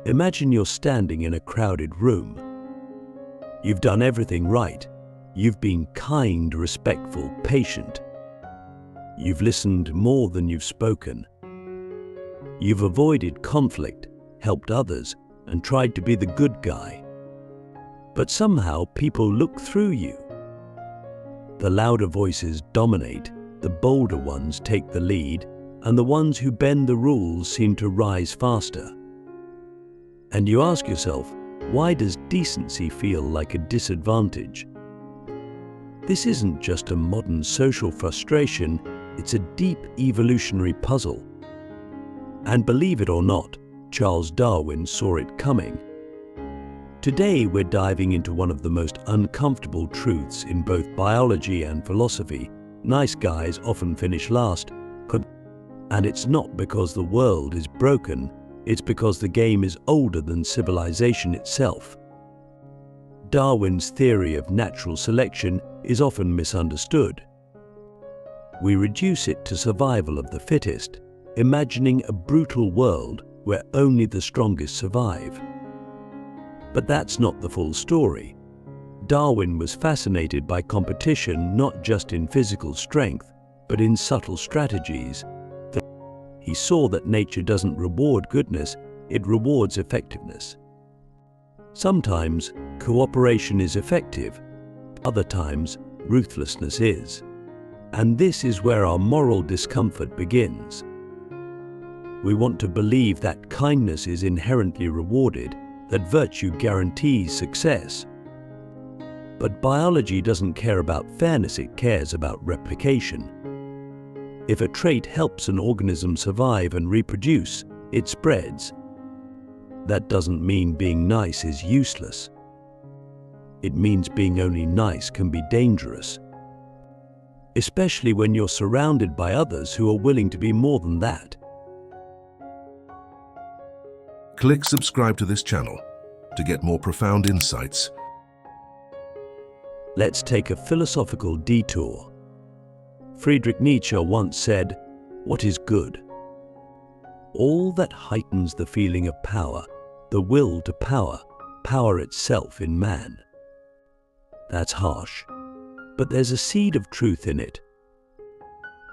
Imagine you're standing in a crowded room. You've done everything right. You've been kind, respectful, patient. You've listened more than you've spoken. You've avoided conflict, helped others, and tried to be the good guy. But somehow people look through you. The louder voices dominate, the bolder ones take the lead, and the ones who bend the rules seem to rise faster. And you ask yourself, why does decency feel like a disadvantage? This isn't just a modern social frustration, it's a deep evolutionary puzzle. And believe it or not, Charles Darwin saw it coming. Today we're diving into one of the most uncomfortable truths in both biology and philosophy. Nice guys often finish last. And it's not because the world is broken, it's because the game is older than civilization itself. Darwin's theory of natural selection is often misunderstood. We reduce it to survival of the fittest, imagining a brutal world where only the strongest survive. But that's not the full story. Darwin was fascinated by competition not just in physical strength, but in subtle strategies. He saw that nature doesn't reward goodness, it rewards effectiveness. Sometimes cooperation is effective, other times ruthlessness is. And this is where our moral discomfort begins. We want to believe that kindness is inherently rewarded, that virtue guarantees success. But biology doesn't care about fairness, it cares about replication. If a trait helps an organism survive and reproduce, it spreads. That doesn't mean being nice is useless. It means being only nice can be dangerous. Especially when you're surrounded by others who are willing to be more than that. Click subscribe to this channel to get more profound insights. Let's take a philosophical detour. Friedrich Nietzsche once said, "What is good? All that heightens the feeling of power, the will to power, power itself in man." That's harsh, but there's a seed of truth in it.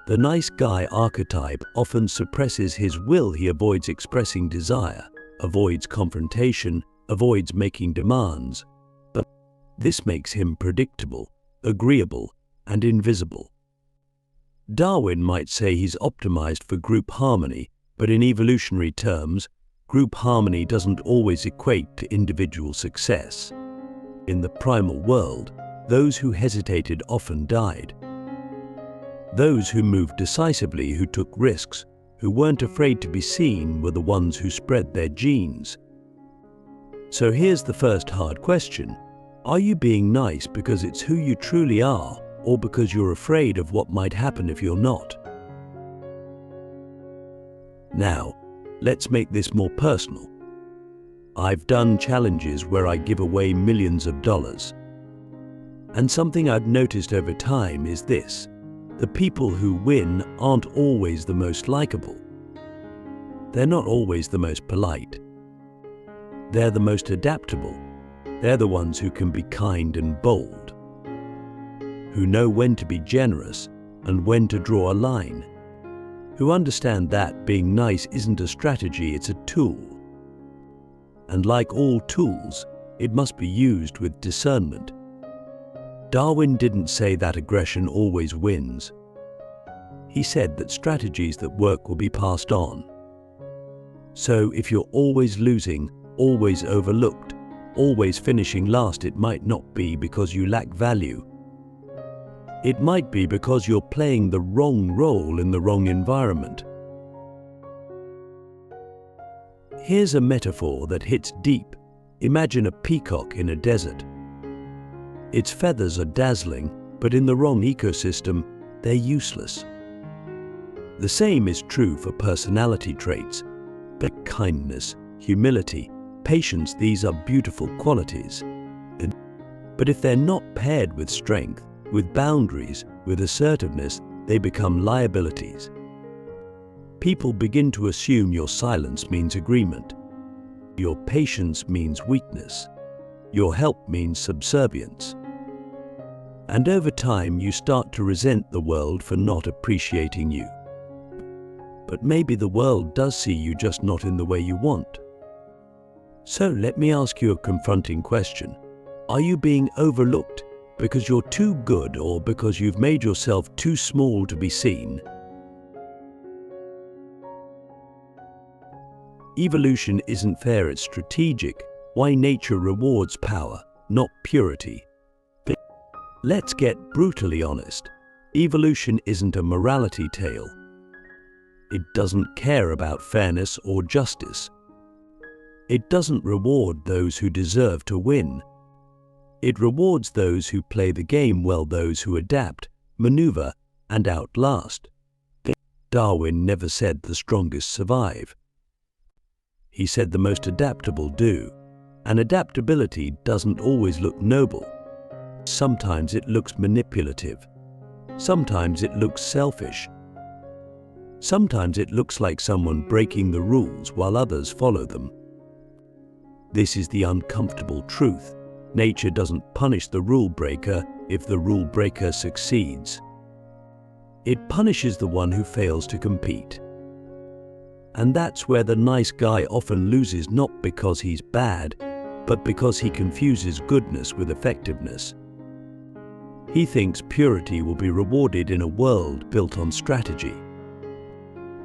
The nice guy archetype often suppresses his will. He avoids expressing desire, avoids confrontation, avoids making demands. But this makes him predictable, agreeable, and invisible. Darwin might say he's optimized for group harmony, but in evolutionary terms, group harmony doesn't always equate to individual success. In the primal world, those who hesitated often died. Those who moved decisively, who took risks, who weren't afraid to be seen, were the ones who spread their genes. So here's the first hard question. Are you being nice because it's who you truly are, or because you're afraid of what might happen if you're not? Now, let's make this more personal. I've done challenges where I give away millions of dollars. And something I've noticed over time is this: the people who win aren't always the most likable. They're not always the most polite. They're the most adaptable. They're the ones who can be kind and bold, who know when to be generous and when to draw a line, who understand that being nice isn't a strategy, it's a tool. And like all tools, it must be used with discernment. Darwin didn't say that aggression always wins. He said that strategies that work will be passed on. So if you're always losing, always overlooked, always finishing last, it might not be because you lack value. It might be because you're playing the wrong role in the wrong environment. Here's a metaphor that hits deep. Imagine a peacock in a desert. Its feathers are dazzling, but in the wrong ecosystem, they're useless. The same is true for personality traits. But kindness, humility, patience, these are beautiful qualities. But if they're not paired with strength, with boundaries, with assertiveness, they become liabilities. People begin to assume your silence means agreement. Your patience means weakness. Your help means subservience. And over time, you start to resent the world for not appreciating you. But maybe the world does see you, just not in the way you want. So let me ask you a confronting question. Are you being overlooked because you're too good, or because you've made yourself too small to be seen? Evolution isn't fair, it's strategic. Why nature rewards power, not purity. Let's get brutally honest. Evolution isn't a morality tale. It doesn't care about fairness or justice. It doesn't reward those who deserve to win. It rewards those who play the game well, those who adapt, maneuver, and outlast. Darwin never said the strongest survive. He said the most adaptable do, and adaptability doesn't always look noble. Sometimes it looks manipulative. Sometimes it looks selfish. Sometimes it looks like someone breaking the rules while others follow them. This is the uncomfortable truth. Nature doesn't punish the rule breaker if the rule breaker succeeds. It punishes the one who fails to compete. And that's where the nice guy often loses, not because he's bad, but because he confuses goodness with effectiveness. He thinks purity will be rewarded in a world built on strategy.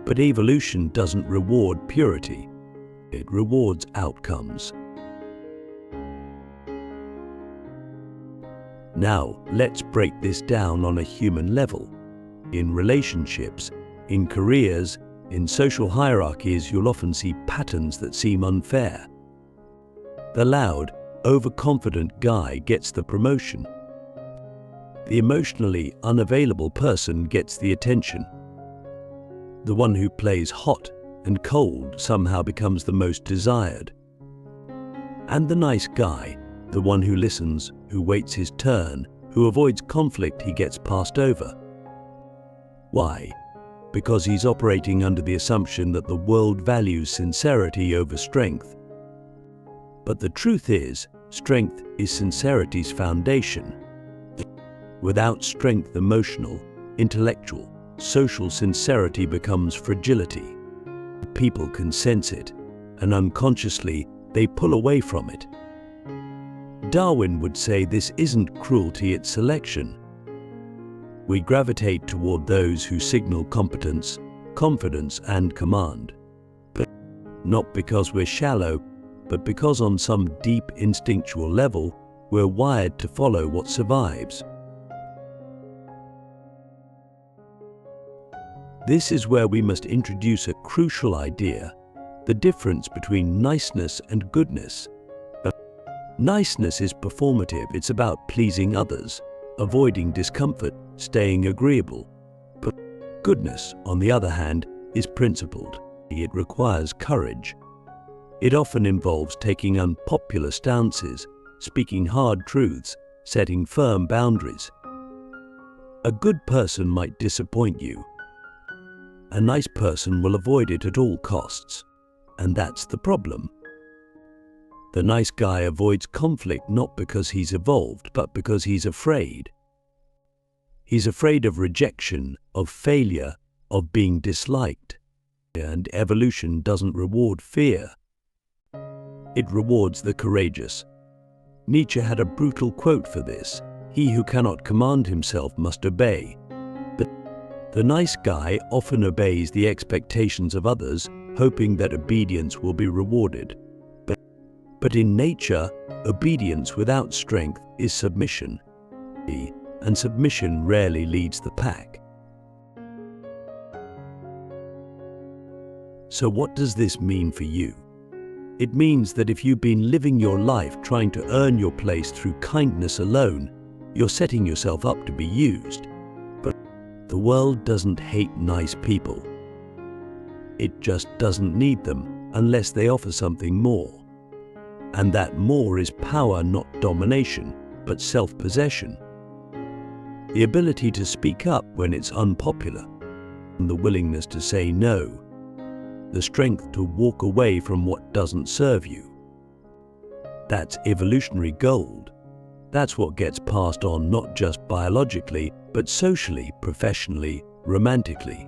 But evolution doesn't reward purity. It rewards outcomes. Now, let's break this down on a human level. In relationships, in careers, in social hierarchies, you'll often see patterns that seem unfair. The loud, overconfident guy gets the promotion. The emotionally unavailable person gets the attention. The one who plays hot and cold somehow becomes the most desired. And the nice guy, the one who listens, who waits his turn, who avoids conflict, he gets passed over. Why? Because he's operating under the assumption that the world values sincerity over strength. But the truth is, strength is sincerity's foundation. Without strength, emotional, intellectual, social sincerity becomes fragility. People can sense it, and unconsciously, they pull away from it. Darwin would say this isn't cruelty, it's selection. We gravitate toward those who signal competence, confidence, and command. But not because we're shallow, but because on some deep instinctual level, we're wired to follow what survives. This is where we must introduce a crucial idea, the difference between niceness and goodness. Niceness is performative, it's about pleasing others, avoiding discomfort, staying agreeable. But goodness, on the other hand, is principled. It requires courage. It often involves taking unpopular stances, speaking hard truths, setting firm boundaries. A good person might disappoint you. A nice person will avoid it at all costs. And that's the problem. The nice guy avoids conflict not because he's evolved, but because he's afraid. He's afraid of rejection, of failure, of being disliked. And evolution doesn't reward fear. It rewards the courageous. Nietzsche had a brutal quote for this: "He who cannot command himself must obey." But the nice guy often obeys the expectations of others, hoping that obedience will be rewarded. But in nature, obedience without strength is submission, and submission rarely leads the pack. So what does this mean for you? It means that if you've been living your life trying to earn your place through kindness alone, you're setting yourself up to be used. But the world doesn't hate nice people. It just doesn't need them unless they offer something more. And that more is power, not domination, but self-possession. The ability to speak up when it's unpopular, and the willingness to say no. the strength to walk away from what doesn't serve you. That's evolutionary gold. That's what gets passed on not just biologically, but socially, professionally, romantically.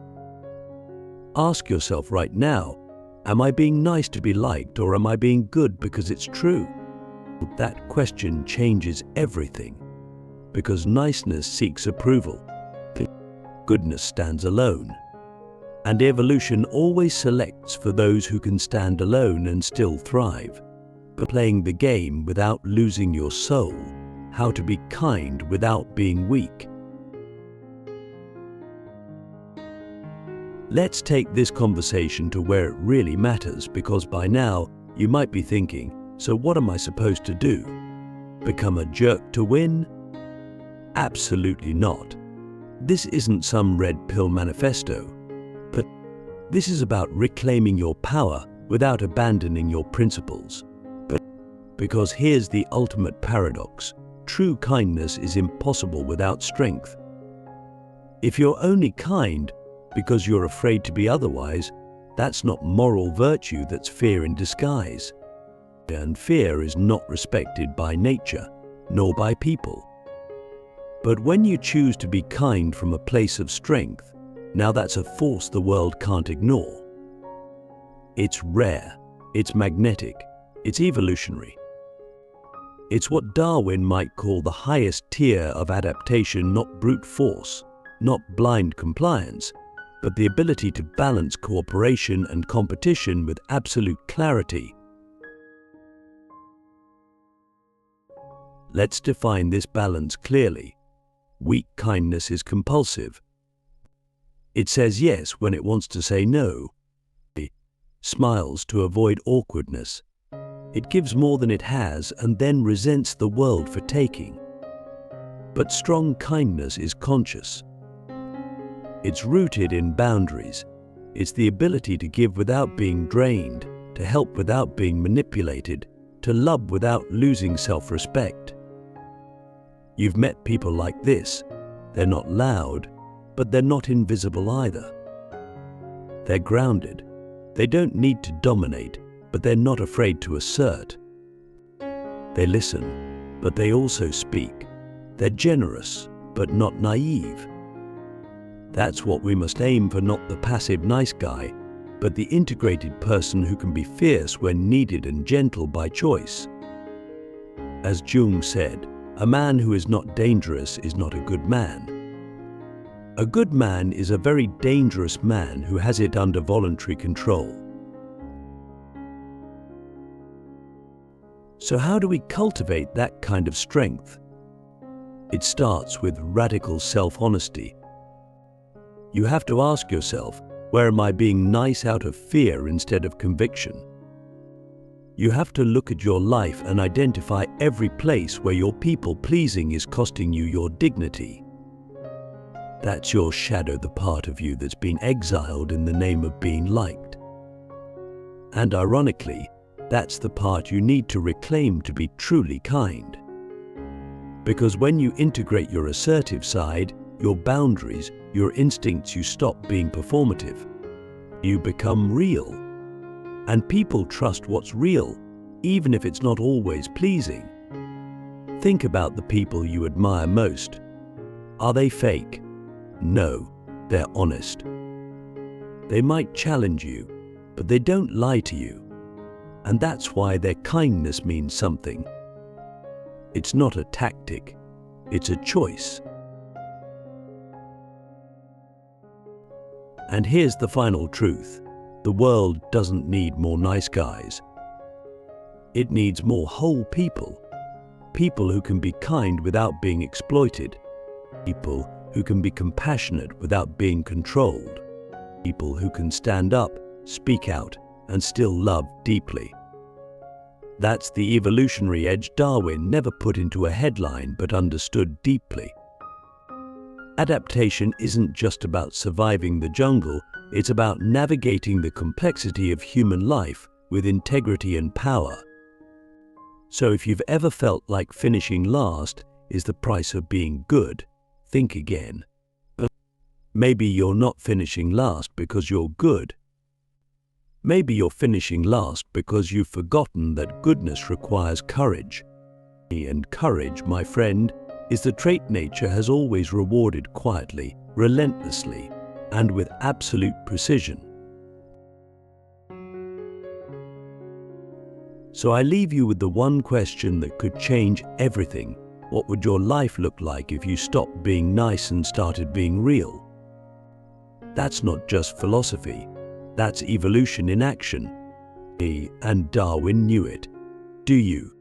Ask yourself right now, am I being nice to be liked, or am I being good because it's true? That question changes everything, because niceness seeks approval. Goodness stands alone. And evolution always selects for those who can stand alone and still thrive. But playing the game without losing your soul, how to be kind without being weak. Let's take this conversation to where it really matters, because by now you might be thinking, so what am I supposed to do? Become a jerk to win? Absolutely not. This isn't some red pill manifesto, but this is about reclaiming your power without abandoning your principles. Because here's the ultimate paradox. True kindness is impossible without strength. If you're only kind because you're afraid to be otherwise, that's not moral virtue, that's fear in disguise. And fear is not respected by nature, nor by people. But when you choose to be kind from a place of strength, now that's a force the world can't ignore. It's rare, it's magnetic, it's evolutionary. It's what Darwin might call the highest tier of adaptation, not brute force, not blind compliance, but the ability to balance cooperation and competition with absolute clarity. Let's define this balance clearly. Weak kindness is compulsive. It says yes when it wants to say no. It smiles to avoid awkwardness. It gives more than it has and then resents the world for taking. But strong kindness is conscious. It's rooted in boundaries. It's the ability to give without being drained, to help without being manipulated, to love without losing self-respect. You've met people like this. They're not loud, but they're not invisible either. They're grounded. They don't need to dominate, but they're not afraid to assert. They listen, but they also speak. They're generous, but not naive. That's what we must aim for, not the passive nice guy, but the integrated person who can be fierce when needed and gentle by choice. As Jung said, a man who is not dangerous is not a good man. A good man is a very dangerous man who has it under voluntary control. So how do we cultivate that kind of strength? It starts with radical self-honesty. You have to ask yourself, where am I being nice out of fear instead of conviction? You have to look at your life and identify every place where your people-pleasing is costing you your dignity. That's your shadow, the part of you that's been exiled in the name of being liked. And ironically, that's the part you need to reclaim to be truly kind. Because when you integrate your assertive side, your boundaries, your instincts, you stop being performative. You become real. And people trust what's real, even if it's not always pleasing. Think about the people you admire most. Are they fake? No, they're honest. They might challenge you, but they don't lie to you. And that's why their kindness means something. It's not a tactic, it's a choice. And here's the final truth. The world doesn't need more nice guys. It needs more whole people. People who can be kind without being exploited. People who can be compassionate without being controlled. People who can stand up, speak out, and still love deeply. That's the evolutionary edge Darwin never put into a headline but understood deeply. Adaptation isn't just about surviving the jungle, it's about navigating the complexity of human life with integrity and power. So if you've ever felt like finishing last is the price of being good, think again. Maybe you're not finishing last because you're good. Maybe you're finishing last because you've forgotten that goodness requires courage. And courage, my friend, is the trait nature has always rewarded quietly, relentlessly, and with absolute precision. So I leave you with the one question that could change everything. What would your life look like if you stopped being nice and started being real? That's not just philosophy. That's evolution in action. And Darwin knew it. Do you?